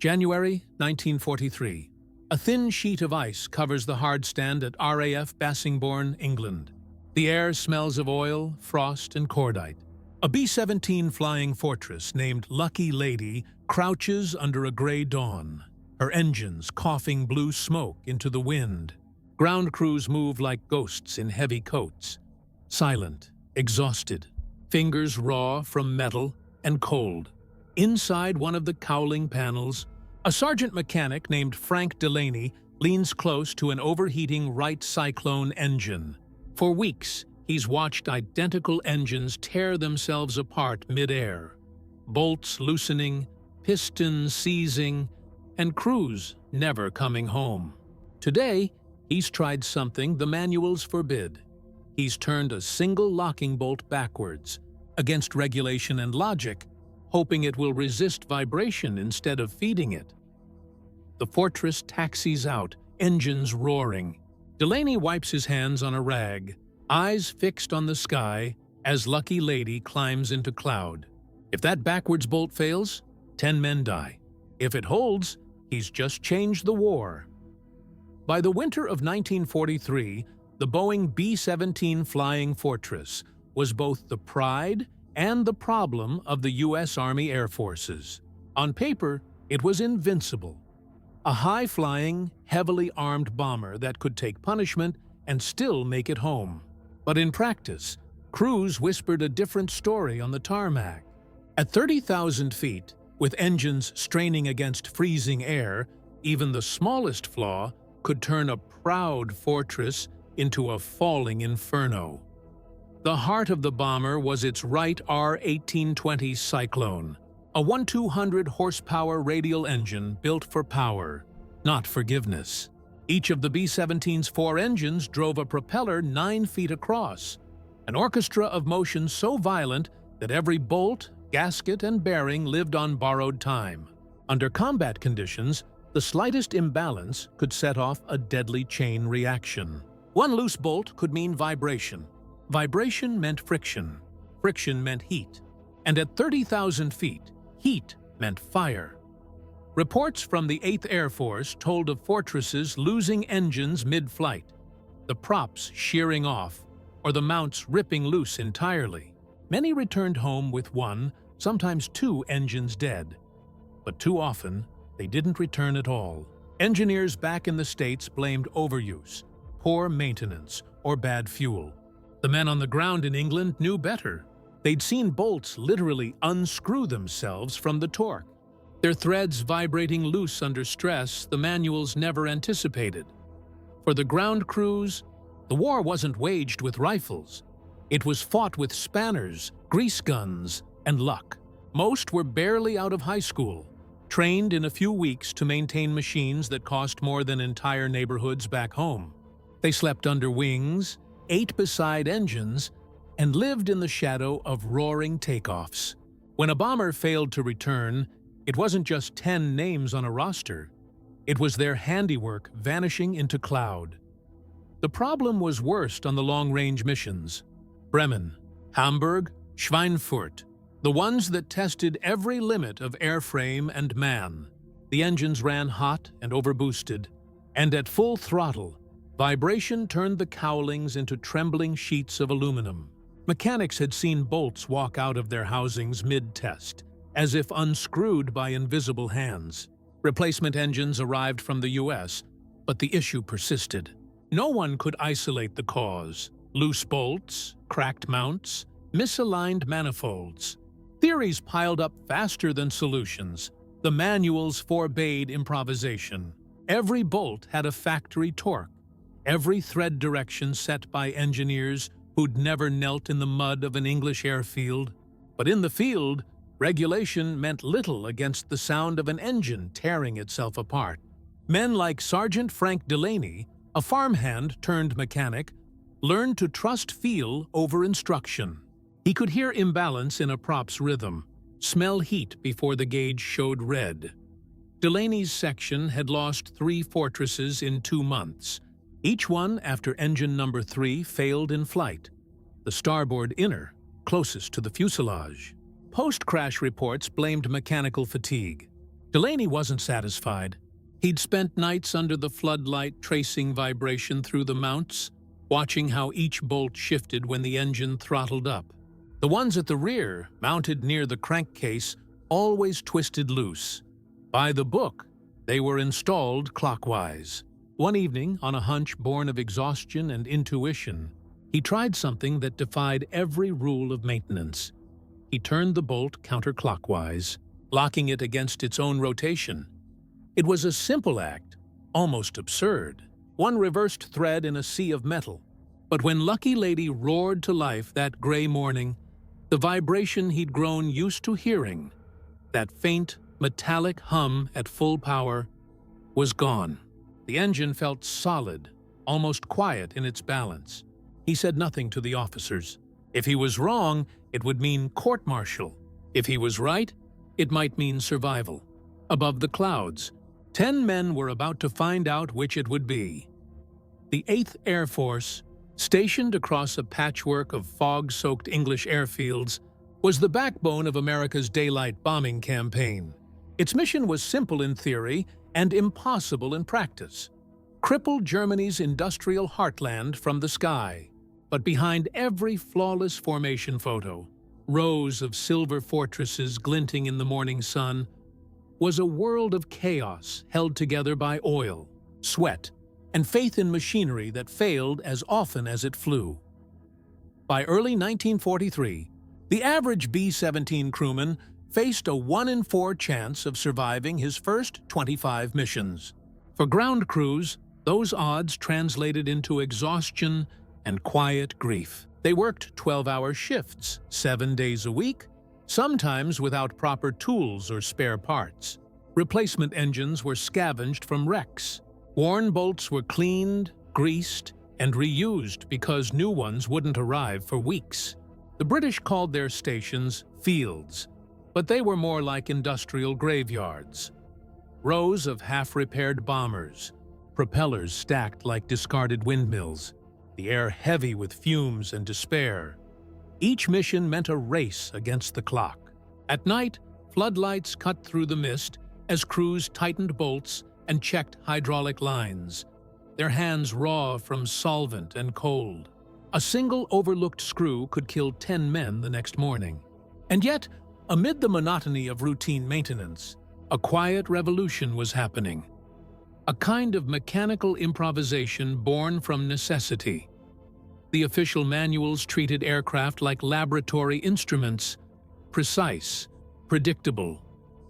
January 1943. A thin sheet of ice covers the hard stand at RAF Bassingbourn, England. The air smells of oil, frost, and cordite. A B-17 flying fortress named Lucky Lady crouches under a gray dawn, her engines coughing blue smoke into the wind. Ground crews move like ghosts in heavy coats, silent, exhausted, fingers raw from metal and cold. Inside one of the cowling panels, a sergeant mechanic named Frank Delaney leans close to an overheating Wright Cyclone engine. For weeks, he's watched identical engines tear themselves apart mid-air, bolts loosening, pistons seizing, and crews never coming home. Today, he's tried something the manuals forbid. He's turned a single locking bolt backwards, against regulation and logic, hoping it will resist vibration instead of feeding it. The fortress taxis out, engines roaring. Delaney wipes his hands on a rag, eyes fixed on the sky as Lucky Lady climbs into cloud. If that backwards bolt fails, 10 men die. If it holds, he's just changed the war. By the winter of 1943, the Boeing B-17 Flying Fortress was both the pride and the problem of the U.S. Army Air Forces. On paper, it was invincible. A high-flying, heavily armed bomber that could take punishment and still make it home. But in practice, crews whispered a different story on the tarmac. At 30,000 feet, with engines straining against freezing air, even the smallest flaw could turn a proud fortress into a falling inferno. The heart of the bomber was its Wright R-1820 Cyclone, a 1,200 horsepower radial engine built for power, not forgiveness. Each of the B-17's 4 engines drove a propeller 9 feet across, an orchestra of motion so violent that every bolt, gasket, and bearing lived on borrowed time. Under combat conditions, the slightest imbalance could set off a deadly chain reaction. One loose bolt could mean vibration. Vibration meant friction. Friction meant heat. And at 30,000 feet, heat meant fire. Reports from the 8th Air Force told of fortresses losing engines mid-flight, the props shearing off, or the mounts ripping loose entirely. Many returned home with 1, sometimes 2 engines dead. But too often, they didn't return at all. Engineers back in the States blamed overuse, poor maintenance, or bad fuel. The men on the ground in England knew better. They'd seen bolts literally unscrew themselves from the torque, their threads vibrating loose under stress the manuals never anticipated. For the ground crews, the war wasn't waged with rifles. It was fought with spanners, grease guns, and luck. Most were barely out of high school, trained in a few weeks to maintain machines that cost more than entire neighborhoods back home. They slept under wings, ate beside engines, and lived in the shadow of roaring takeoffs. When a bomber failed to return, it wasn't just 10 names on a roster. It was their handiwork vanishing into cloud. The problem was worst on the long-range missions. Bremen, Hamburg, Schweinfurt, the ones that tested every limit of airframe and man. The engines ran hot and overboosted, and at full throttle, vibration turned the cowlings into trembling sheets of aluminum. Mechanics had seen bolts walk out of their housings mid-test, as if unscrewed by invisible hands. Replacement engines arrived from the U.S., but the issue persisted. No one could isolate the cause: loose bolts, cracked mounts, misaligned manifolds. Theories piled up faster than solutions. The manuals forbade improvisation. Every bolt had a factory torque, every thread direction set by engineers who'd never knelt in the mud of an English airfield. But in the field, regulation meant little against the sound of an engine tearing itself apart. Men like Sergeant Frank Delaney, a farmhand turned mechanic, learned to trust feel over instruction. He could hear imbalance in a prop's rhythm, smell heat before the gauge showed red. Delaney's section had lost 3 fortresses in 2 months, each one after engine number 3 failed in flight, the starboard inner, closest to the fuselage. Post-crash reports blamed mechanical fatigue. Delaney wasn't satisfied. He'd spent nights under the floodlight tracing vibration through the mounts, watching how each bolt shifted when the engine throttled up. The ones at the rear, mounted near the crankcase, always twisted loose. By the book, they were installed clockwise. One evening, on a hunch born of exhaustion and intuition, he tried something that defied every rule of maintenance. He turned the bolt counterclockwise, locking it against its own rotation. It was a simple act, almost absurd, one reversed thread in a sea of metal. But when Lucky Lady roared to life that gray morning, the vibration he'd grown used to hearing, that faint, metallic hum at full power, was gone. The engine felt solid, almost quiet in its balance. He said nothing to the officers. If he was wrong, it would mean court-martial. If he was right, it might mean survival. Above the clouds, 10 men were about to find out which it would be. The 8th Air Force, stationed across a patchwork of fog-soaked English airfields, was the backbone of America's daylight bombing campaign. Its mission was simple in theory and impossible in practice. Cripple Germany's industrial heartland from the sky. But behind every flawless formation photo, rows of silver fortresses glinting in the morning sun, was a world of chaos held together by oil, sweat, and faith in machinery that failed as often as it flew. By early 1943, the average B-17 crewman faced a 1 in 4 chance of surviving his first 25 missions. For ground crews, those odds translated into exhaustion and quiet grief. They worked 12-hour shifts, 7 days a week, sometimes without proper tools or spare parts. Replacement engines were scavenged from wrecks. Worn bolts were cleaned, greased, and reused because new ones wouldn't arrive for weeks. The British called their stations fields, but they were more like industrial graveyards. Rows of half-repaired bombers, propellers stacked like discarded windmills, the air heavy with fumes and despair. Each mission meant a race against the clock. At night, floodlights cut through the mist as crews tightened bolts and checked hydraulic lines, their hands raw from solvent and cold. A single overlooked screw could kill 10 men the next morning. And yet, amid the monotony of routine maintenance, a quiet revolution was happening. A kind of mechanical improvisation born from necessity. The official manuals treated aircraft like laboratory instruments, precise, predictable,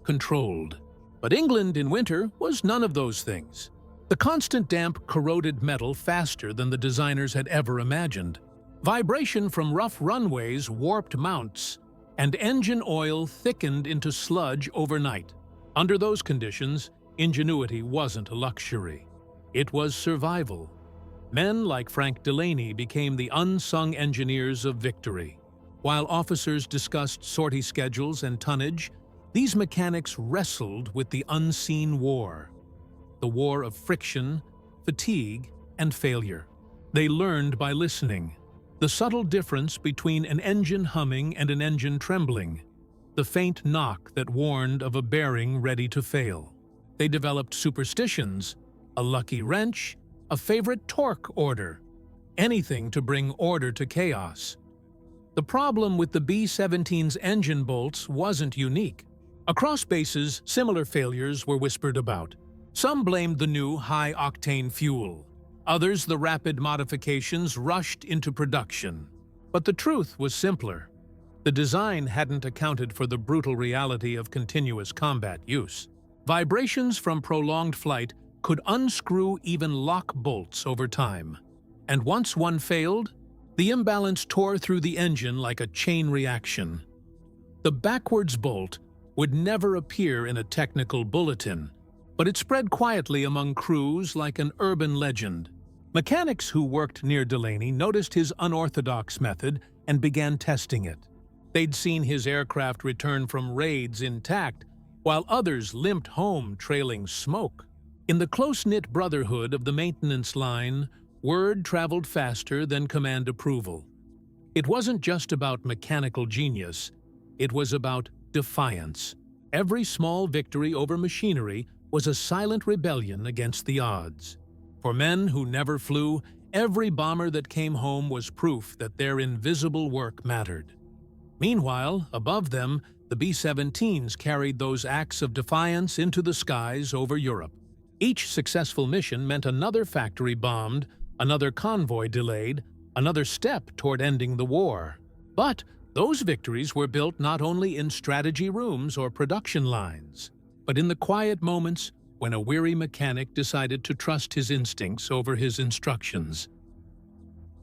controlled. But England in winter was none of those things. The constant damp corroded metal faster than the designers had ever imagined. Vibration from rough runways warped mounts, and engine oil thickened into sludge overnight. Under those conditions, ingenuity wasn't a luxury. It was survival. Men like Frank Delaney became the unsung engineers of victory. While officers discussed sortie schedules and tonnage, these mechanics wrestled with the unseen war. The war of friction, fatigue, and failure. They learned by listening. The subtle difference between an engine humming and an engine trembling. The faint knock that warned of a bearing ready to fail. They developed superstitions, a lucky wrench, a favorite torque order, anything to bring order to chaos. The problem with the B-17's engine bolts wasn't unique. Across bases, similar failures were whispered about. Some blamed the new high-octane fuel. Others the rapid modifications rushed into production. But the truth was simpler. The design hadn't accounted for the brutal reality of continuous combat use. Vibrations from prolonged flight could unscrew even lock bolts over time. And once one failed, the imbalance tore through the engine like a chain reaction. The backwards bolt would never appear in a technical bulletin, but it spread quietly among crews like an urban legend. Mechanics who worked near Delaney noticed his unorthodox method and began testing it. They'd seen his aircraft return from raids intact, while others limped home trailing smoke. In the close-knit brotherhood of the maintenance line, word traveled faster than command approval. It wasn't just about mechanical genius, it was about defiance. Every small victory over machinery was a silent rebellion against the odds. For men who never flew, every bomber that came home was proof that their invisible work mattered. Meanwhile, above them, the B-17s carried those acts of defiance into the skies over Europe. Each successful mission meant another factory bombed, another convoy delayed, another step toward ending the war. But those victories were built not only in strategy rooms or production lines, but in the quiet moments when a weary mechanic decided to trust his instincts over his instructions.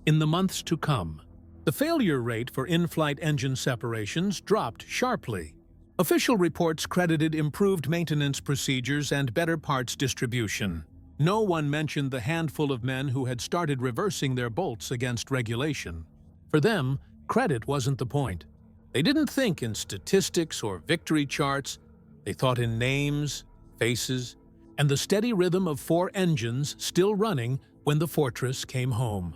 In the months to come, the failure rate for in-flight engine separations dropped sharply. Official reports credited improved maintenance procedures and better parts distribution. No one mentioned the handful of men who had started reversing their bolts against regulation. For them, credit wasn't the point. They didn't think in statistics or victory charts. They thought in names, faces, and the steady rhythm of 4 engines still running when the fortress came home.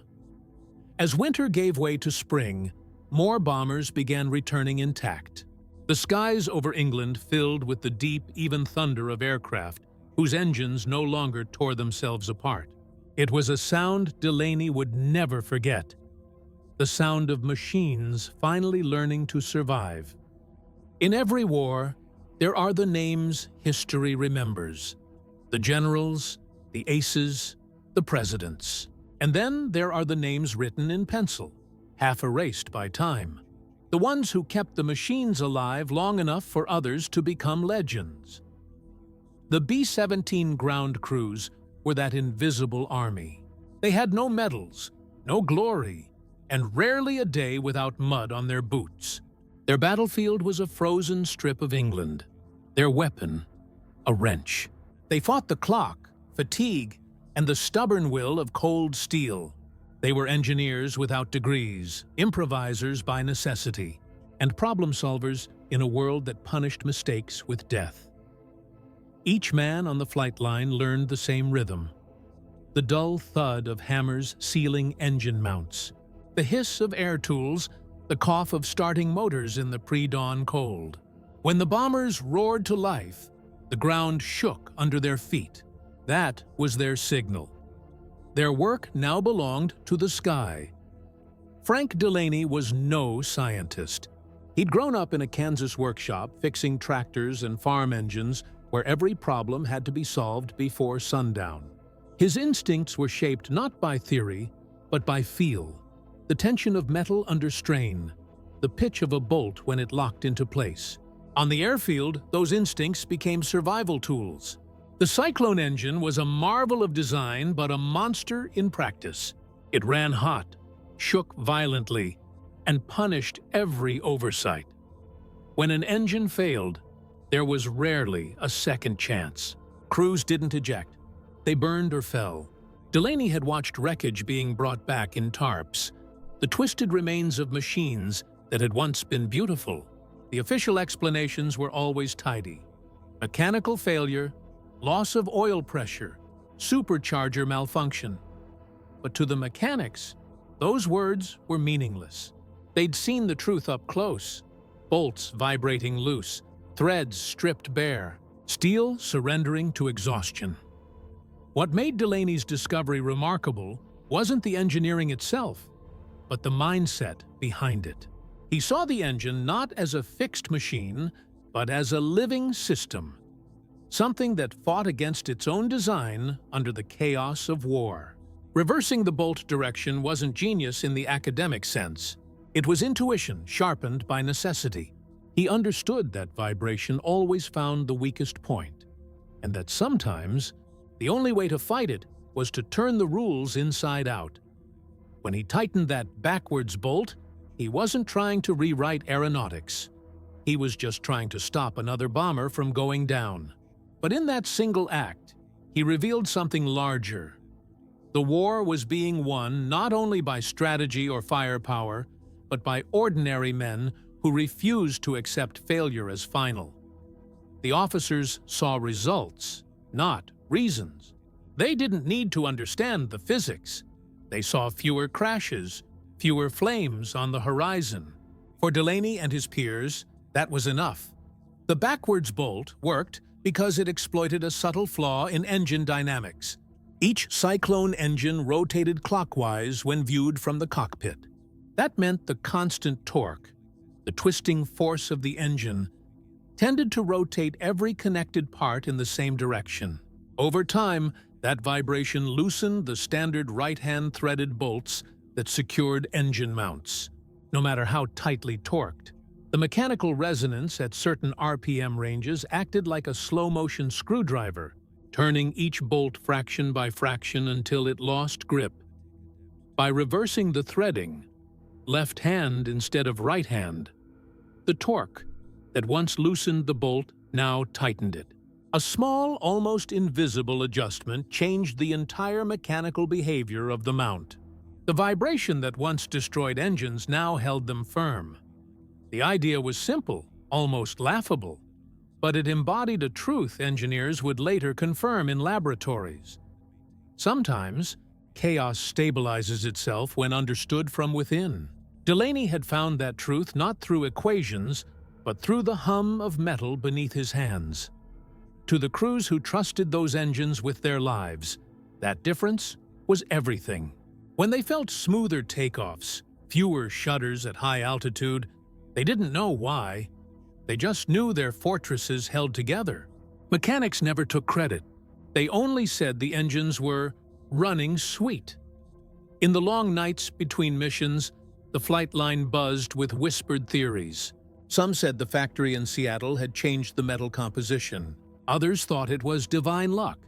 As winter gave way to spring, more bombers began returning intact. The skies over England filled with the deep, even thunder of aircraft whose engines no longer tore themselves apart. It was a sound Delaney would never forget. The sound of machines finally learning to survive. In every war, there are the names history remembers. The generals, the aces, the presidents. And then there are the names written in pencil, half erased by time. The ones who kept the machines alive long enough for others to become legends. The B-17 ground crews were that invisible army. They had no medals, no glory, and rarely a day without mud on their boots. Their battlefield was a frozen strip of England. Their weapon, a wrench. They fought the clock, fatigue, and the stubborn will of cold steel. They were engineers without degrees, improvisers by necessity, and problem solvers in a world that punished mistakes with death. Each man on the flight line learned the same rhythm. The dull thud of hammers sealing engine mounts, the hiss of air tools, the cough of starting motors in the pre-dawn cold. When the bombers roared to life, the ground shook under their feet. That was their signal. Their work now belonged to the sky. Frank Delaney was no scientist. He'd grown up in a Kansas workshop fixing tractors and farm engines where every problem had to be solved before sundown. His instincts were shaped not by theory, but by feel. The tension of metal under strain, the pitch of a bolt when it locked into place. On the airfield, those instincts became survival tools. The Cyclone engine was a marvel of design but a monster in practice. It ran hot, shook violently, and punished every oversight. When an engine failed, there was rarely a second chance. Crews didn't eject. They burned or fell. Delaney had watched wreckage being brought back in tarps, the twisted remains of machines that had once been beautiful. The official explanations were always tidy. Mechanical failure, loss of oil pressure, supercharger malfunction. But to the mechanics, those words were meaningless. They'd seen the truth up close. Bolts vibrating loose, threads stripped bare, steel surrendering to exhaustion. What made Delaney's discovery remarkable wasn't the engineering itself, but the mindset behind it. He saw the engine not as a fixed machine, but as a living system. Something that fought against its own design under the chaos of war. Reversing the bolt direction wasn't genius in the academic sense. It was intuition sharpened by necessity. He understood that vibration always found the weakest point, and that sometimes the only way to fight it was to turn the rules inside out. When he tightened that backwards bolt, he wasn't trying to rewrite aeronautics. He was just trying to stop another bomber from going down. But in that single act, he revealed something larger. The war was being won not only by strategy or firepower, but by ordinary men who refused to accept failure as final. The officers saw results, not reasons. They didn't need to understand the physics. They saw fewer crashes, fewer flames on the horizon. For Delaney and his peers, that was enough. The backwards bolt worked because it exploited a subtle flaw in engine dynamics. Each Cyclone engine rotated clockwise when viewed from the cockpit. That meant the constant torque, the twisting force of the engine, tended to rotate every connected part in the same direction. Over time, that vibration loosened the standard right-hand threaded bolts that secured engine mounts, no matter how tightly torqued. The mechanical resonance at certain RPM ranges acted like a slow-motion screwdriver, turning each bolt fraction by fraction until it lost grip. By reversing the threading, left hand instead of right hand, the torque that once loosened the bolt now tightened it. A small, almost invisible adjustment changed the entire mechanical behavior of the mount. The vibration that once destroyed engines now held them firm. The idea was simple, almost laughable, but it embodied a truth engineers would later confirm in laboratories. Sometimes, chaos stabilizes itself when understood from within. Delaney had found that truth not through equations, but through the hum of metal beneath his hands. To the crews who trusted those engines with their lives, that difference was everything. When they felt smoother takeoffs, fewer shudders at high altitude, they didn't know why. They just knew their fortresses held together. Mechanics never took credit. They only said the engines were running sweet. In the long nights between missions, the flight line buzzed with whispered theories. Some said the factory in Seattle had changed the metal composition. Others thought it was divine luck.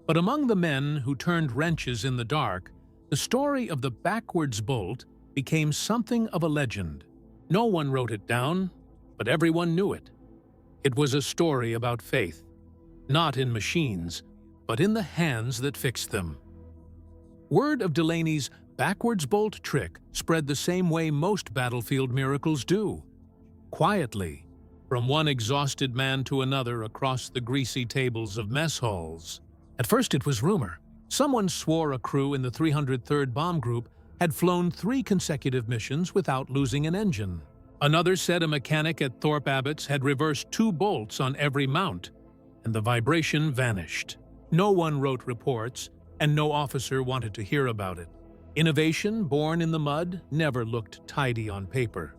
But among the men who turned wrenches in the dark, the story of the backwards bolt became something of a legend. No one wrote it down, but everyone knew it. It was a story about faith, not in machines, but in the hands that fixed them. Word of Delaney's backwards bolt trick spread the same way most battlefield miracles do. Quietly, from one exhausted man to another across the greasy tables of mess halls. At first it was rumor. Someone swore a crew in the 303rd Bomb Group had flown 3 consecutive missions without losing an engine. Another said a mechanic at Thorpe Abbott's had reversed 2 bolts on every mount, and the vibration vanished. No one wrote reports, and no officer wanted to hear about it. Innovation born in the mud never looked tidy on paper.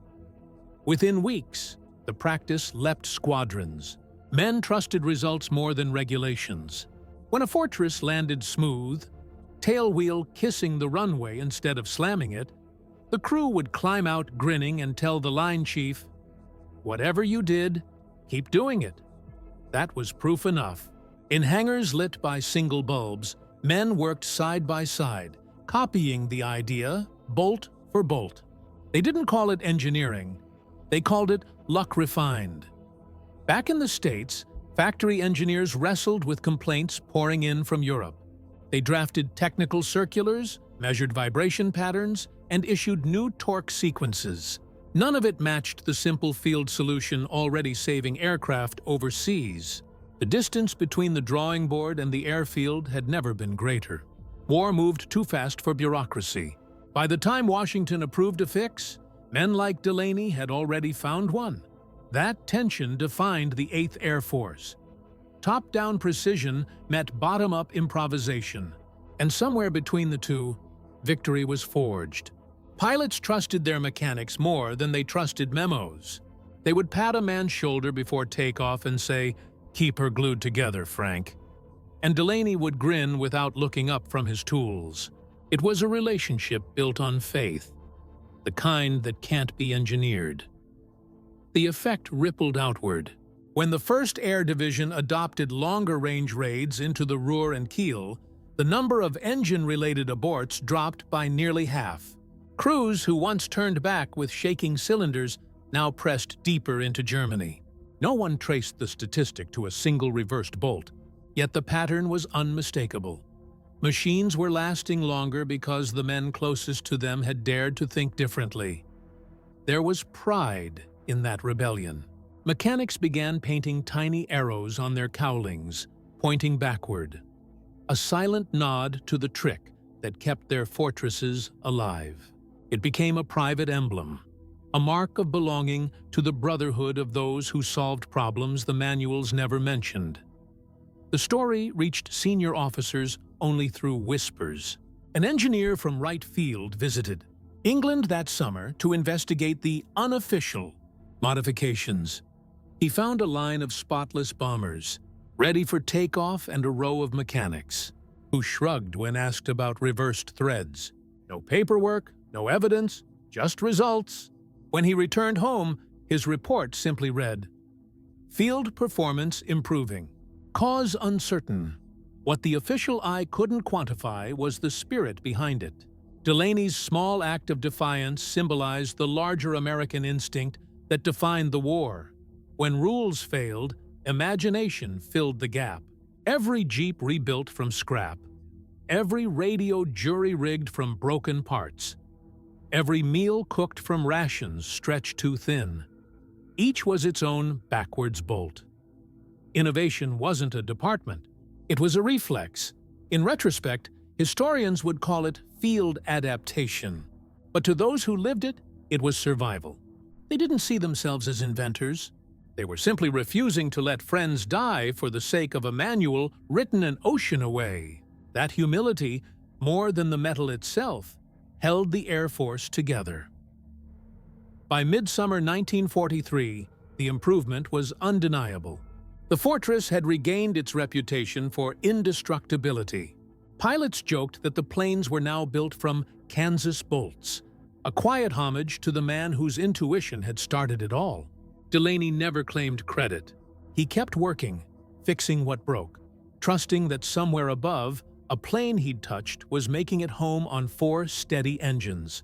Within weeks, the practice leapt squadrons. Men trusted results more than regulations. When a fortress landed smooth, tailwheel kissing the runway instead of slamming it, the crew would climb out grinning and tell the line chief, "Whatever you did, keep doing it." That was proof enough. In hangars lit by single bulbs, men worked side by side, copying the idea bolt for bolt. They didn't call it engineering. They called it luck refined. Back in the States, factory engineers wrestled with complaints pouring in from Europe. They drafted technical circulars, measured vibration patterns, and issued new torque sequences. None of it matched the simple field solution already saving aircraft overseas. The distance between the drawing board and the airfield had never been greater. War moved too fast for bureaucracy. By the time Washington approved a fix, men like Delaney had already found one. That tension defined the 8th Air Force. Top-down precision met bottom-up improvisation, and somewhere between the two, victory was forged. Pilots trusted their mechanics more than they trusted memos. They would pat a man's shoulder before takeoff and say, "Keep her glued together, Frank." And Delaney would grin without looking up from his tools. It was a relationship built on faith, the kind that can't be engineered. The effect rippled outward. When the 1st Air Division adopted longer-range raids into the Ruhr and Kiel, the number of engine-related aborts dropped by nearly half. Crews who once turned back with shaking cylinders now pressed deeper into Germany. No one traced the statistic to a single reversed bolt, yet the pattern was unmistakable. Machines were lasting longer because the men closest to them had dared to think differently. There was pride in that rebellion. Mechanics began painting tiny arrows on their cowlings, pointing backward. A silent nod to the trick that kept their fortresses alive. It became a private emblem, a mark of belonging to the brotherhood of those who solved problems the manuals never mentioned. The story reached senior officers only through whispers. An engineer from Wright Field visited England that summer to investigate the unofficial modifications. He found a line of spotless bombers, ready for takeoff, and a row of mechanics, who shrugged when asked about reversed threads. No paperwork, no evidence, just results. When he returned home, his report simply read, "Field performance improving. Cause uncertain." What the official eye couldn't quantify was the spirit behind it. Delaney's small act of defiance symbolized the larger American instinct that defined the war. When rules failed, imagination filled the gap. Every Jeep rebuilt from scrap. Every radio jury-rigged from broken parts. Every meal cooked from rations stretched too thin. Each was its own backwards bolt. Innovation wasn't a department. It was a reflex. In retrospect, historians would call it field adaptation. But to those who lived it, it was survival. They didn't see themselves as inventors. They were simply refusing to let friends die for the sake of a manual written an ocean away. That humility, more than the metal itself, held the Air Force together. By midsummer 1943, the improvement was undeniable. The fortress had regained its reputation for indestructibility. Pilots joked that the planes were now built from Kansas bolts, a quiet homage to the man whose intuition had started it all. Delaney never claimed credit. He kept working, fixing what broke, trusting that somewhere above, a plane he'd touched was making it home on 4 steady engines.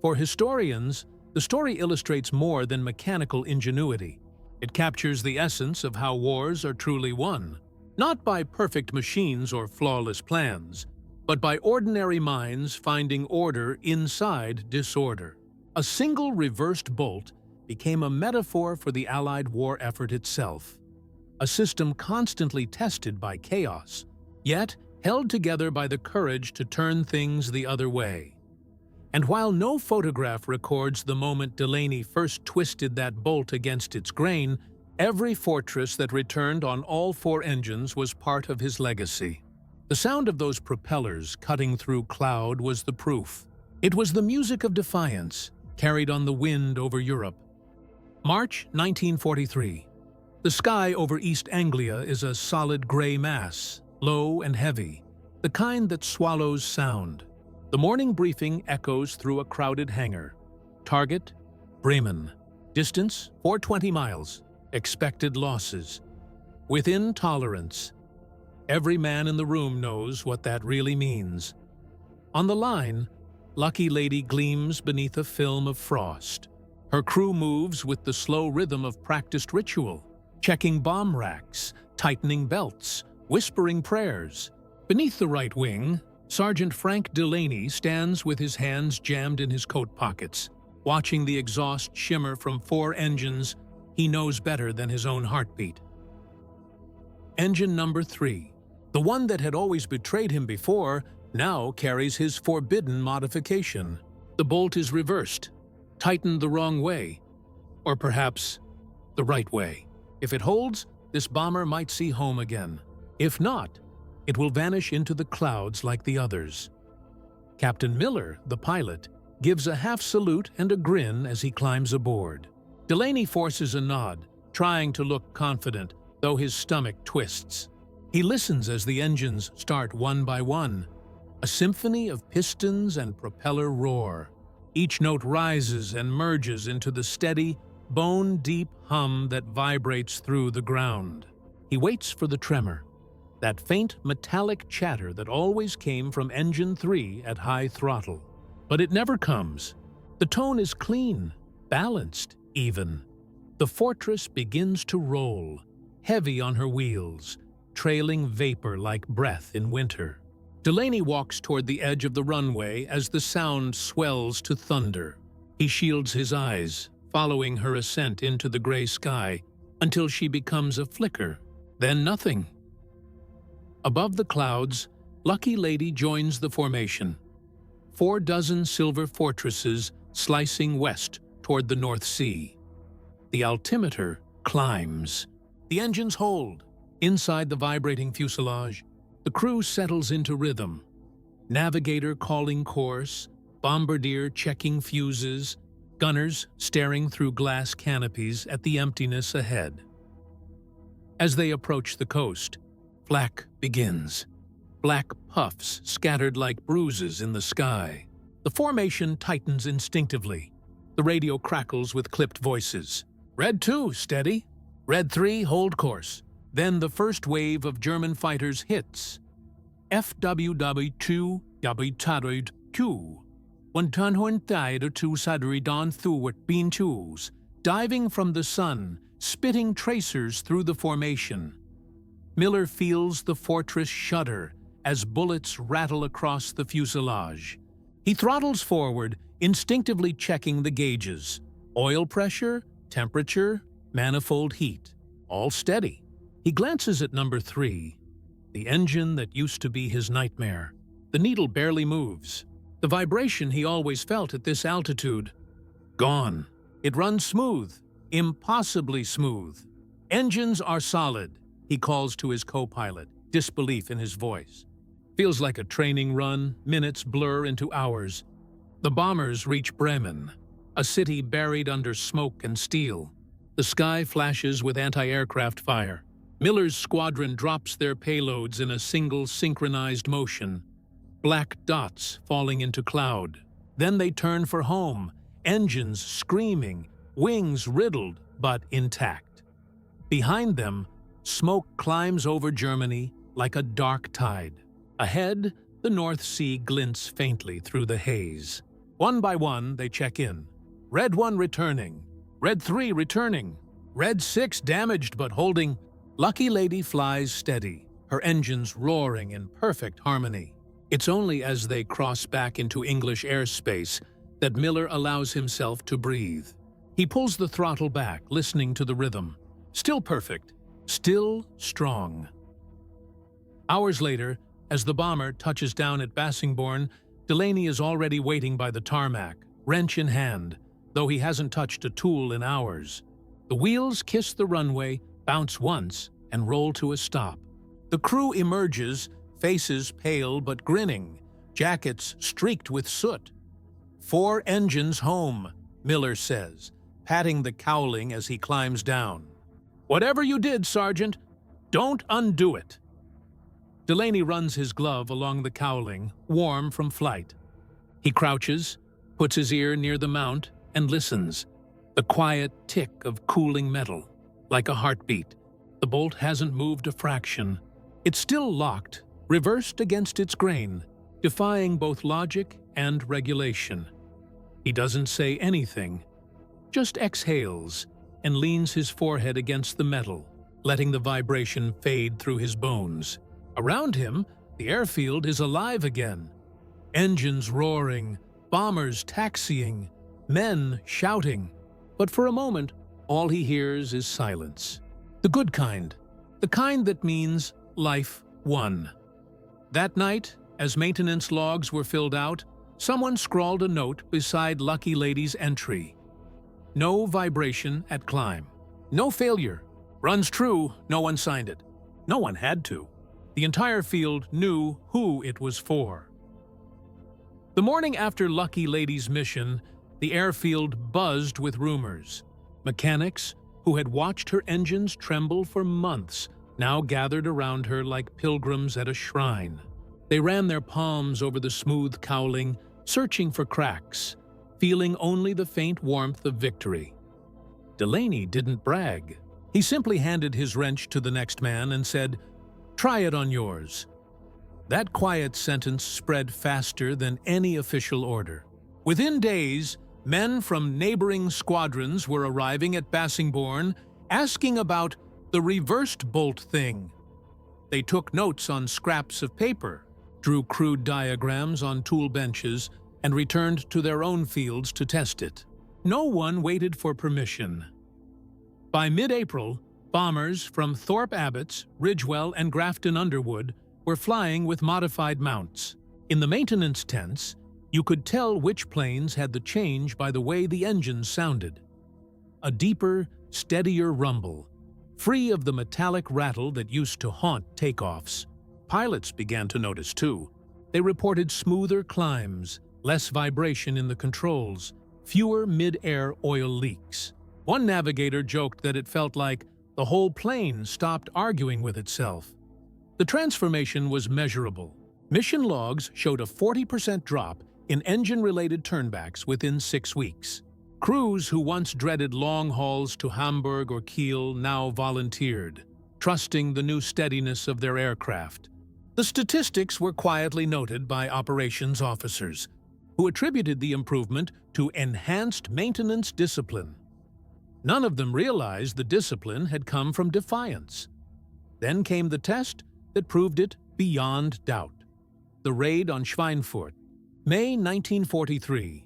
For historians, the story illustrates more than mechanical ingenuity. It captures the essence of how wars are truly won, not by perfect machines or flawless plans, but by ordinary minds finding order inside disorder. A single reversed bolt became a metaphor for the Allied war effort itself, a system constantly tested by chaos, yet held together by the courage to turn things the other way. And while no photograph records the moment Delaney first twisted that bolt against its grain, every fortress that returned on all 4 engines was part of his legacy. The sound of those propellers cutting through cloud was the proof. It was the music of defiance, carried on the wind over Europe. March 1943. The sky over East Anglia is a solid gray mass, low and heavy, the kind that swallows sound. The morning briefing echoes through a crowded hangar. Target, Bremen. Distance, 420 miles. Expected losses. Within tolerance. Every man in the room knows what that really means. On the line, Lucky Lady gleams beneath a film of frost. Her crew moves with the slow rhythm of practiced ritual, checking bomb racks, tightening belts, whispering prayers. Beneath the right wing, Sergeant Frank Delaney stands with his hands jammed in his coat pockets, watching the exhaust shimmer from 4 engines he knows better than his own heartbeat. Engine number 3, the one that had always betrayed him before, now carries his forbidden modification. The bolt is reversed, tightened the wrong way, or perhaps the right way. If it holds, this bomber might see home again. If not, it will vanish into the clouds like the others. Captain Miller, the pilot, gives a half salute and a grin as he climbs aboard. Delaney forces a nod, trying to look confident, though his stomach twists. He listens as the engines start one by one, a symphony of pistons and propeller roar. Each note rises and merges into the steady, bone-deep hum that vibrates through the ground. He waits for the tremor, that faint metallic chatter that always came from Engine 3 at high throttle. But it never comes. The tone is clean, balanced, even. The fortress begins to roll, heavy on her wheels, trailing vapor like breath in winter. Delaney walks toward the edge of the runway as the sound swells to thunder. He shields his eyes, following her ascent into the gray sky, until she becomes a flicker, then nothing. Above the clouds, Lucky Lady joins the formation. 4 dozen silver fortresses slicing west toward the North Sea. The altimeter climbs. The engines hold. Inside the vibrating fuselage, the crew settles into rhythm. Navigator calling course, bombardier checking fuses, gunners staring through glass canopies at the emptiness ahead. As they approach the coast, flak begins. Black puffs scattered like bruises in the sky. The formation tightens instinctively. The radio crackles with clipped voices. Red 2, steady. Red 3, hold course. Then the first wave of German fighters hits. FWW2, Wtarud Q. 102 Sadridon Thuwart Bean Tools, diving from the sun, spitting tracers through the formation. Miller feels the fortress shudder as bullets rattle across the fuselage. He throttles forward, instinctively checking the gauges. Oil pressure, temperature, manifold heat. All steady. He glances at number 3, the engine that used to be his nightmare. The needle barely moves. The vibration he always felt at this altitude, gone. It runs smooth, impossibly smooth. Engines are solid, he calls to his co-pilot, disbelief in his voice. Feels like a training run, minutes blur into hours. The bombers reach Bremen, a city buried under smoke and steel. The sky flashes with anti-aircraft fire. Miller's squadron drops their payloads in a single synchronized motion. Black dots falling into cloud. Then they turn for home, engines screaming, wings riddled but intact. Behind them, smoke climbs over Germany like a dark tide. Ahead, the North Sea glints faintly through the haze. One by one, they check in. Red 1 returning. Red 3 returning. Red 6 damaged but holding. Lucky Lady flies steady, her engines roaring in perfect harmony. It's only as they cross back into English airspace that Miller allows himself to breathe. He pulls the throttle back, listening to the rhythm. Still perfect, still strong. Hours later, as the bomber touches down at Bassingbourn, Delaney is already waiting by the tarmac, wrench in hand, though he hasn't touched a tool in hours. The wheels kiss the runway, bounce once, and roll to a stop. The crew emerges, faces pale but grinning, jackets streaked with soot. 4 engines home, Miller says, patting the cowling as he climbs down. Whatever you did, Sergeant, don't undo it. Delaney runs his glove along the cowling, warm from flight. He crouches, puts his ear near the mount, and listens. The quiet tick of cooling metal, like a heartbeat. The bolt hasn't moved a fraction. It's still locked, reversed against its grain, defying both logic and regulation. He doesn't say anything, just exhales and leans his forehead against the metal, letting the vibration fade through his bones. Around him, the airfield is alive again. Engines roaring, bombers taxiing, men shouting. But for a moment, all he hears is silence. The good kind, the kind that means life won. That night, as maintenance logs were filled out, someone scrawled a note beside Lucky Lady's entry. No vibration at climb. No failure. Runs true, no one signed it. No one had to. The entire field knew who it was for. The morning after Lucky Lady's mission, the airfield buzzed with rumors. Mechanics, who had watched her engines tremble for months, now gathered around her like pilgrims at a shrine. They ran their palms over the smooth cowling, searching for cracks, feeling only the faint warmth of victory. Delaney didn't brag. He simply handed his wrench to the next man and said, "Try it on yours." That quiet sentence spread faster than any official order. Within days, men from neighboring squadrons were arriving at Bassingbourn, asking about the reversed bolt thing. They took notes on scraps of paper, drew crude diagrams on tool benches, and returned to their own fields to test it. No one waited for permission. By mid-April, bombers from Thorpe Abbotts, Ridgewell, and Grafton Underwood were flying with modified mounts. In the maintenance tents, You could tell which planes had the change by the way the engines sounded. A deeper, steadier rumble, free of the metallic rattle that used to haunt takeoffs. Pilots began to notice too. They reported smoother climbs, less vibration in the controls, fewer mid-air oil leaks. One navigator joked that it felt like the whole plane stopped arguing with itself. The transformation was measurable. Mission logs showed a 40% drop in engine-related turnbacks within 6 weeks. Crews who once dreaded long hauls to Hamburg or Kiel now volunteered, trusting the new steadiness of their aircraft. The statistics were quietly noted by operations officers, who attributed the improvement to enhanced maintenance discipline. None of them realized the discipline had come from defiance. Then came the test that proved it beyond doubt. The raid on Schweinfurt, May 1943.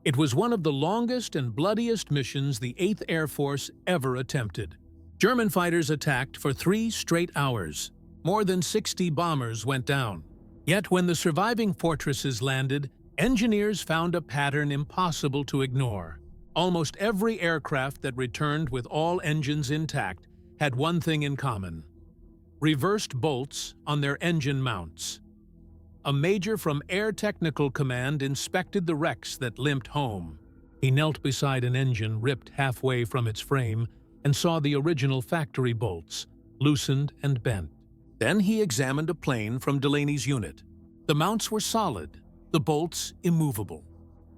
It was one of the longest and bloodiest missions the 8th Air Force ever attempted. German fighters attacked for 3 straight hours. More than 60 bombers went down. Yet when the surviving fortresses landed, engineers found a pattern impossible to ignore. Almost every aircraft that returned with all engines intact had one thing in common: reversed bolts on their engine mounts. A major from Air Technical Command inspected the wrecks that limped home. He knelt beside an engine ripped halfway from its frame and saw the original factory bolts, loosened and bent. Then he examined a plane from Delaney's unit. The mounts were solid, the bolts immovable.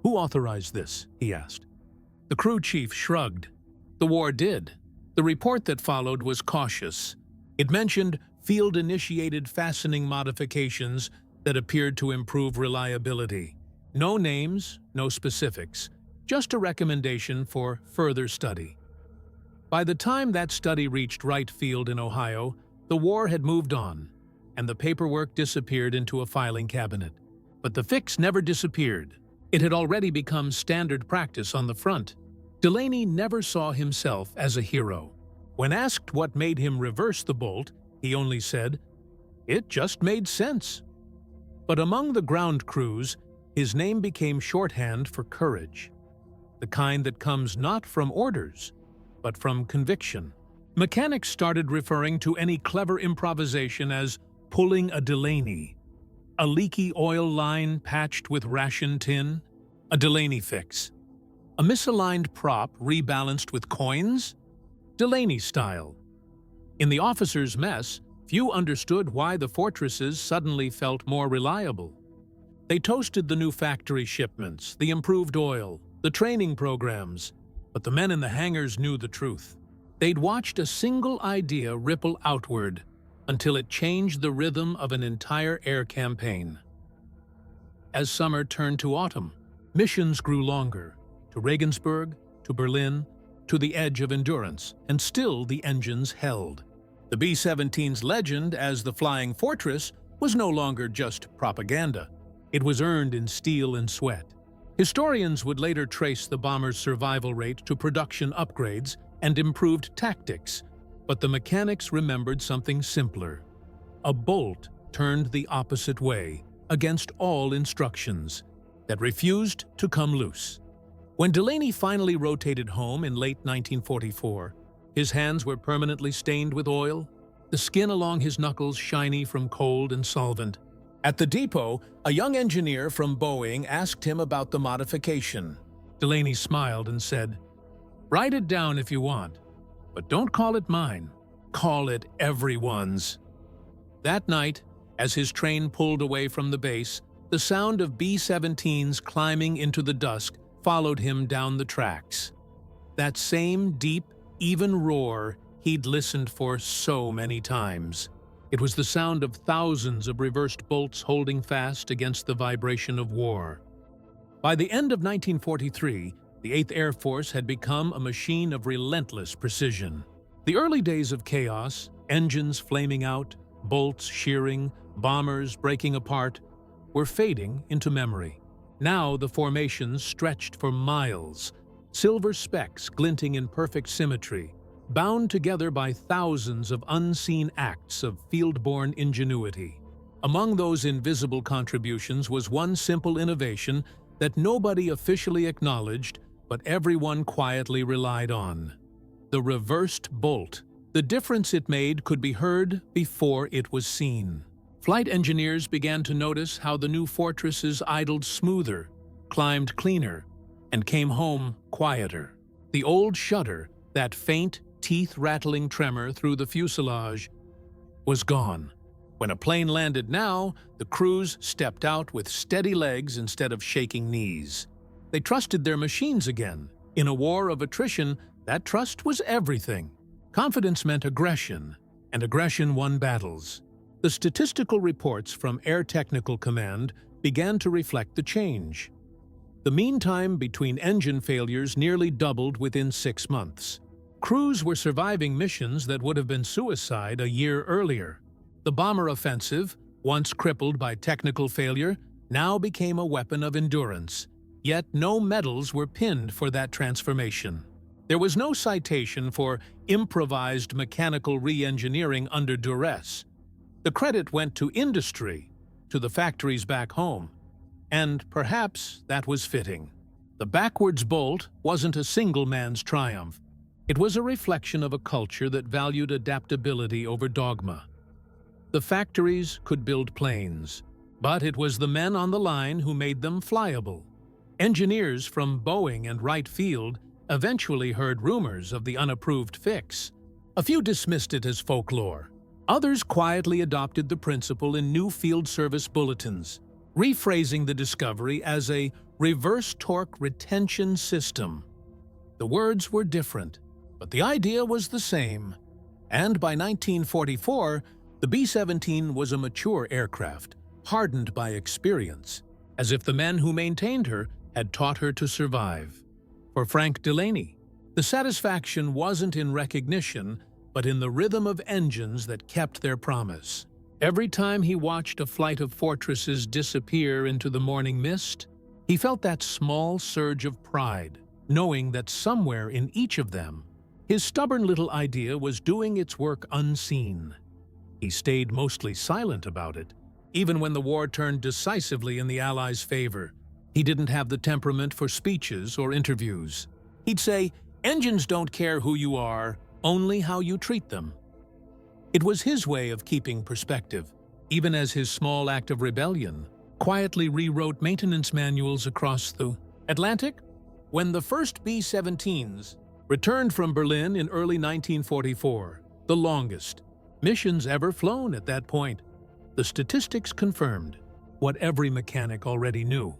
"Who authorized this?" he asked. The crew chief shrugged. The war did. The report that followed was cautious. It mentioned field-initiated fastening modifications that appeared to improve reliability. No names, no specifics, just a recommendation for further study. By the time that study reached Wright Field in Ohio, the war had moved on, and the paperwork disappeared into a filing cabinet. But the fix never disappeared. It had already become standard practice on the front. Delaney never saw himself as a hero. When asked what made him reverse the bolt, he only said, "It just made sense." But among the ground crews, his name became shorthand for courage, the kind that comes not from orders, but from conviction. Mechanics started referring to any clever improvisation as pulling a Delaney, a leaky oil line patched with ration tin, a Delaney fix, a misaligned prop rebalanced with coins, Delaney style. In the officers' mess, few understood why the fortresses suddenly felt more reliable. They toasted the new factory shipments, the improved oil, the training programs, but the men in the hangars knew the truth. They'd watched a single idea ripple outward until it changed the rhythm of an entire air campaign. As summer turned to autumn, missions grew longer, to Regensburg, to Berlin, to the edge of endurance, and still the engines held. The B-17's legend as the Flying Fortress was no longer just propaganda. It was earned in steel and sweat. Historians would later trace the bomber's survival rate to production upgrades and improved tactics, but the mechanics remembered something simpler. A bolt turned the opposite way, against all instructions, that refused to come loose. When Delaney finally rotated home in late 1944, his hands were permanently stained with oil, the skin along his knuckles shiny from cold and solvent. At the depot, a young engineer from Boeing asked him about the modification. Delaney smiled and said, "Write it down if you want, but don't call it mine. Call it everyone's." That night, as his train pulled away from the base, the sound of B-17s climbing into the dusk followed him down the tracks. That same deep, even roar he'd listened for so many times. It was the sound of thousands of reversed bolts holding fast against the vibration of war. By the end of 1943, the 8th Air Force had become a machine of relentless precision. The early days of chaos, engines flaming out, bolts shearing, bombers breaking apart, were fading into memory. Now the formations stretched for miles, silver specks glinting in perfect symmetry, bound together by thousands of unseen acts of field-borne ingenuity. Among those invisible contributions was one simple innovation that nobody officially acknowledged, but everyone quietly relied on: the reversed bolt. The difference it made could be heard before it was seen. Flight engineers began to notice how the new fortresses idled smoother, climbed cleaner, and came home quieter. The old shudder, that faint, teeth-rattling tremor through the fuselage, was gone. When a plane landed now, the crews stepped out with steady legs instead of shaking knees. They trusted their machines again. In a war of attrition, that trust was everything. Confidence meant aggression, and aggression won battles. The statistical reports from Air Technical Command began to reflect the change. The mean time between engine failures nearly doubled within 6 months. Crews were surviving missions that would have been suicide a year earlier. The bomber offensive, once crippled by technical failure, now became a weapon of endurance. Yet no medals were pinned for that transformation. There was no citation for improvised mechanical re-engineering under duress. The credit went to industry, to the factories back home. And perhaps that was fitting. The backwards bolt wasn't a single man's triumph. It was a reflection of a culture that valued adaptability over dogma. The factories could build planes, but it was the men on the line who made them flyable. Engineers from Boeing and Wright Field eventually heard rumors of the unapproved fix. A few dismissed it as folklore. Others quietly adopted the principle in new field service bulletins, rephrasing the discovery as a reverse torque retention system. The words were different, but the idea was the same. And by 1944, the B-17 was a mature aircraft, hardened by experience, as if the men who maintained her had taught her to survive. For Frank Delaney, the satisfaction wasn't in recognition, but in the rhythm of engines that kept their promise. Every time he watched a flight of fortresses disappear into the morning mist, he felt that small surge of pride, knowing that somewhere in each of them, his stubborn little idea was doing its work unseen. He stayed mostly silent about it, even when the war turned decisively in the Allies' favor. He didn't have the temperament for speeches or interviews. He'd say, "Engines don't care who you are, only how you treat them." It was his way of keeping perspective, even as his small act of rebellion quietly rewrote maintenance manuals across the Atlantic. When the first B-17s returned from Berlin in early 1944, the longest missions ever flown at that point, the statistics confirmed what every mechanic already knew.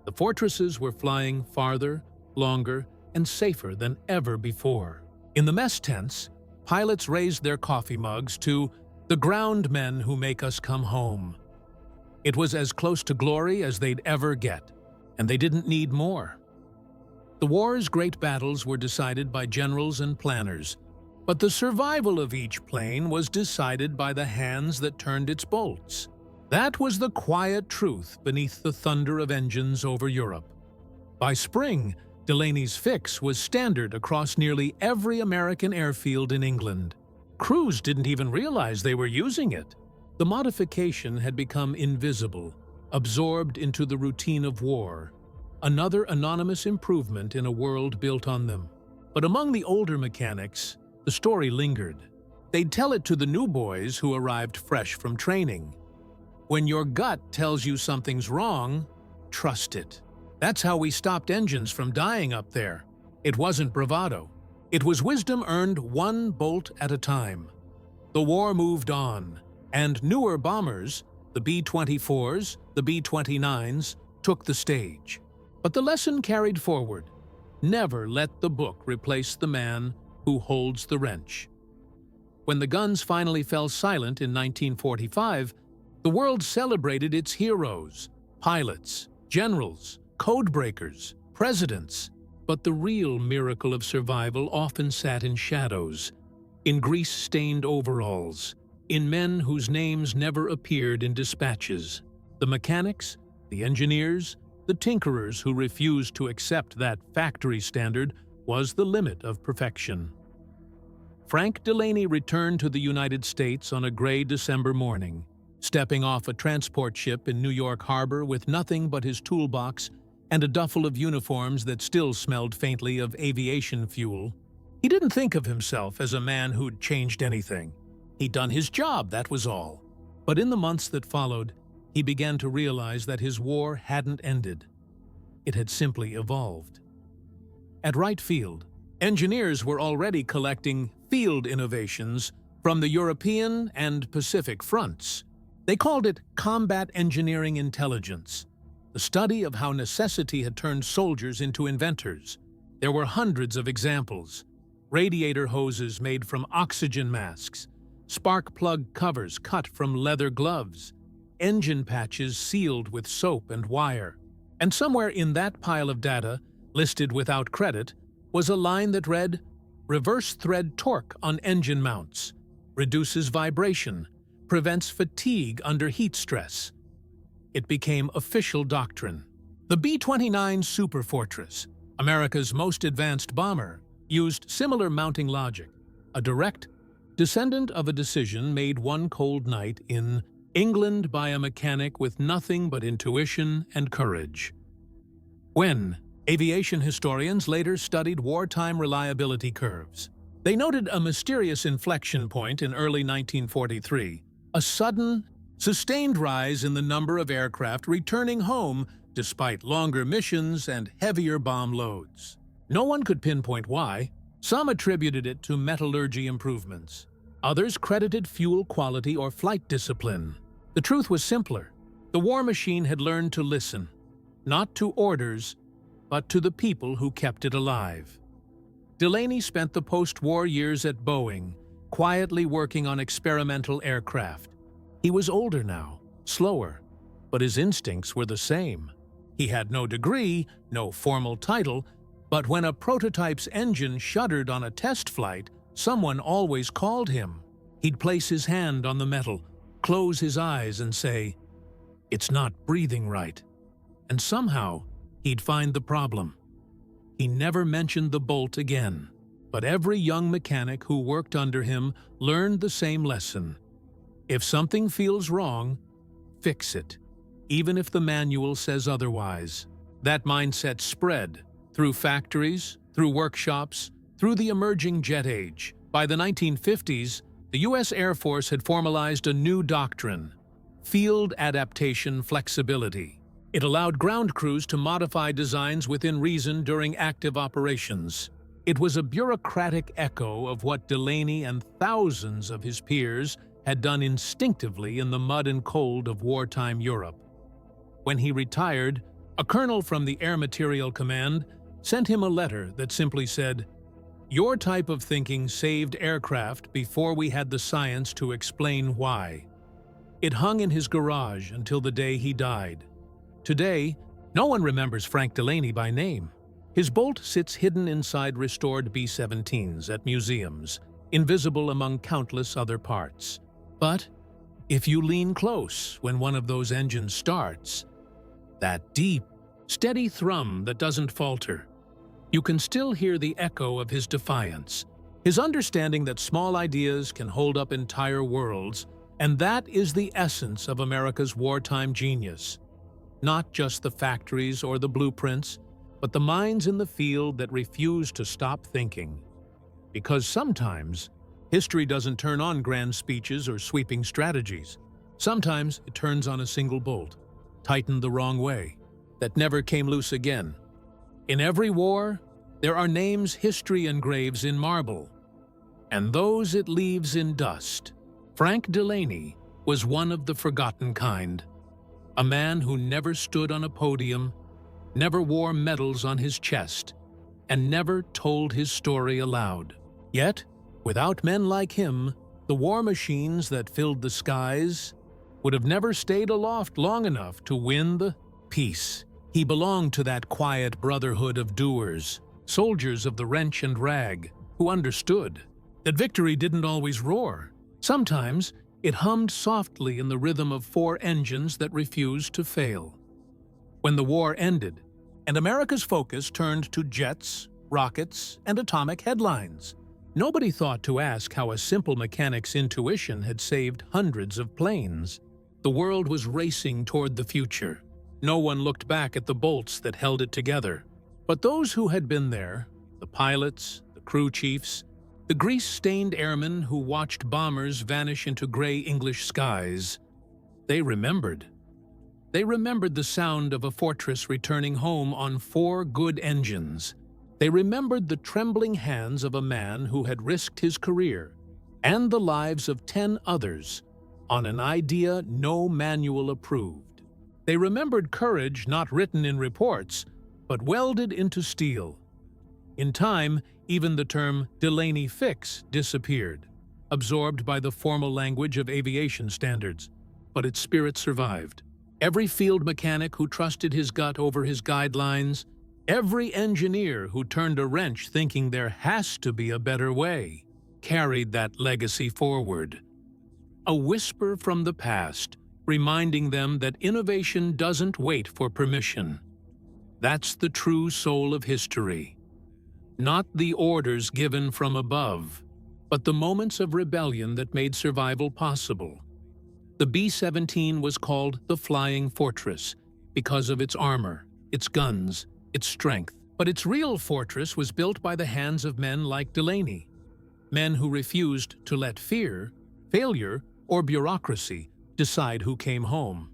The fortresses were flying farther, longer, and safer than ever before. In the mess tents, pilots raised their coffee mugs to "the ground men who make us come home." It was as close to glory as they'd ever get, and they didn't need more. The war's great battles were decided by generals and planners, but the survival of each plane was decided by the hands that turned its bolts. That was the quiet truth beneath the thunder of engines over Europe. By spring, Delaney's fix was standard across nearly every American airfield in England. Crews didn't even realize they were using it. The modification had become invisible, absorbed into the routine of war, another anonymous improvement in a world built on them. But among the older mechanics, the story lingered. They'd tell it to the new boys who arrived fresh from training. When your gut tells you something's wrong, trust it. That's how we stopped engines from dying up there. It wasn't bravado. It was wisdom earned one bolt at a time. The war moved on, and newer bombers, the B-24s, the B-29s, took the stage. But the lesson carried forward: never let the book replace the man who holds the wrench. When the guns finally fell silent in 1945, the world celebrated its heroes: pilots, generals, codebreakers, presidents. But the real miracle of survival often sat in shadows, in grease-stained overalls, in men whose names never appeared in dispatches. The mechanics, the engineers, the tinkerers who refused to accept that factory standard was the limit of perfection. Frank Delaney returned to the United States on a gray December morning. stepping off a transport ship in New York Harbor with nothing but his toolbox and a duffel of uniforms that still smelled faintly of aviation fuel. He didn't think of himself as a man who'd changed anything. He'd done his job, that was all. But in the months that followed, he began to realize that his war hadn't ended. It had simply evolved. At Wright Field, engineers were already collecting field innovations from the European and Pacific fronts. They called it combat engineering intelligence, the study of how necessity had turned soldiers into inventors. There were hundreds of examples: radiator hoses made from oxygen masks, spark plug covers cut from leather gloves, engine patches sealed with soap and wire. And somewhere in that pile of data, listed without credit, was a line that read, "Reverse thread torque on engine mounts, reduces vibration, prevents fatigue under heat stress." It became official doctrine. The B-29 Superfortress, America's most advanced bomber, used similar mounting logic, a direct descendant of a decision made one cold night in England by a mechanic with nothing but intuition and courage. When aviation historians later studied wartime reliability curves, they noted a mysterious inflection point in early 1943, a sudden, sustained rise in the number of aircraft returning home despite longer missions and heavier bomb loads. No one could pinpoint why. Some attributed it to metallurgy improvements. Others credited fuel quality or flight discipline. The truth was simpler. The war machine had learned to listen, not to orders, but to the people who kept it alive. Delaney spent the post-war years at Boeing, quietly working on experimental aircraft. He was older now, slower, but his instincts were the same. He had no degree, no formal title, but when a prototype's engine shuddered on a test flight, someone always called him. He'd place his hand on the metal, close his eyes and say, "It's not breathing right." And somehow, he'd find the problem. He never mentioned the bolt again, but every young mechanic who worked under him learned the same lesson. If something feels wrong, fix it, even if the manual says otherwise. That mindset spread through factories, through workshops, through the emerging jet age. By the 1950s, the U.S. Air Force had formalized a new doctrine: field adaptation flexibility. It allowed ground crews to modify designs within reason during active operations. It was a bureaucratic echo of what Delaney and thousands of his peers had done instinctively in the mud and cold of wartime Europe. When he retired, a colonel from the Air Materiel Command sent him a letter that simply said, "Your type of thinking saved aircraft before we had the science to explain why." It hung in his garage until the day he died. Today, no one remembers Frank Delaney by name. His bolt sits hidden inside restored B-17s at museums, invisible among countless other parts. But if you lean close when one of those engines starts, that deep, steady thrum that doesn't falter, you can still hear the echo of his defiance, his understanding that small ideas can hold up entire worlds, and that is the essence of America's wartime genius. Not just the factories or the blueprints, but the minds in the field that refuse to stop thinking. Because sometimes, history doesn't turn on grand speeches or sweeping strategies. Sometimes it turns on a single bolt, tightened the wrong way, that never came loose again. In every war, there are names history engraves in marble, and those it leaves in dust. Frank Delaney was one of the forgotten kind. A man who never stood on a podium, never wore medals on his chest, and never told his story aloud. Yet, without men like him, the war machines that filled the skies would have never stayed aloft long enough to win the peace. He belonged to that quiet brotherhood of doers, soldiers of the wrench and rag, who understood that victory didn't always roar. Sometimes it hummed softly in the rhythm of four engines that refused to fail. When the war ended, and America's focus turned to jets, rockets, and atomic headlines, nobody thought to ask how a simple mechanic's intuition had saved hundreds of planes. The world was racing toward the future. No one looked back at the bolts that held it together. But those who had been there, the pilots, the crew chiefs, the grease-stained airmen who watched bombers vanish into gray English skies, they remembered. They remembered the sound of a fortress returning home on 4 good engines. They remembered the trembling hands of a man who had risked his career and the lives of 10 others on an idea no manual approved. They remembered courage not written in reports, but welded into steel. In time, even the term Delaney Fix disappeared, absorbed by the formal language of aviation standards. But its spirit survived. Every field mechanic who trusted his gut over his guidelines, every engineer who turned a wrench thinking there has to be a better way, carried that legacy forward. A whisper from the past, reminding them that innovation doesn't wait for permission. That's the true soul of history. Not the orders given from above, but the moments of rebellion that made survival possible. The B-17 was called the Flying Fortress because of its armor, its guns, its strength. But its real fortress was built by the hands of men like Delaney, men who refused to let fear, failure, or bureaucracy decide who came home.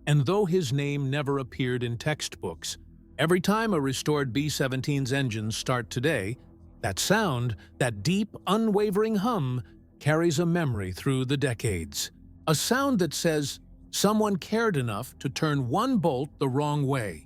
And though his name never appeared in textbooks, every time a restored B-17's engines start today, that sound, that deep, unwavering hum, carries a memory through the decades. A sound that says someone cared enough to turn one bolt the wrong way.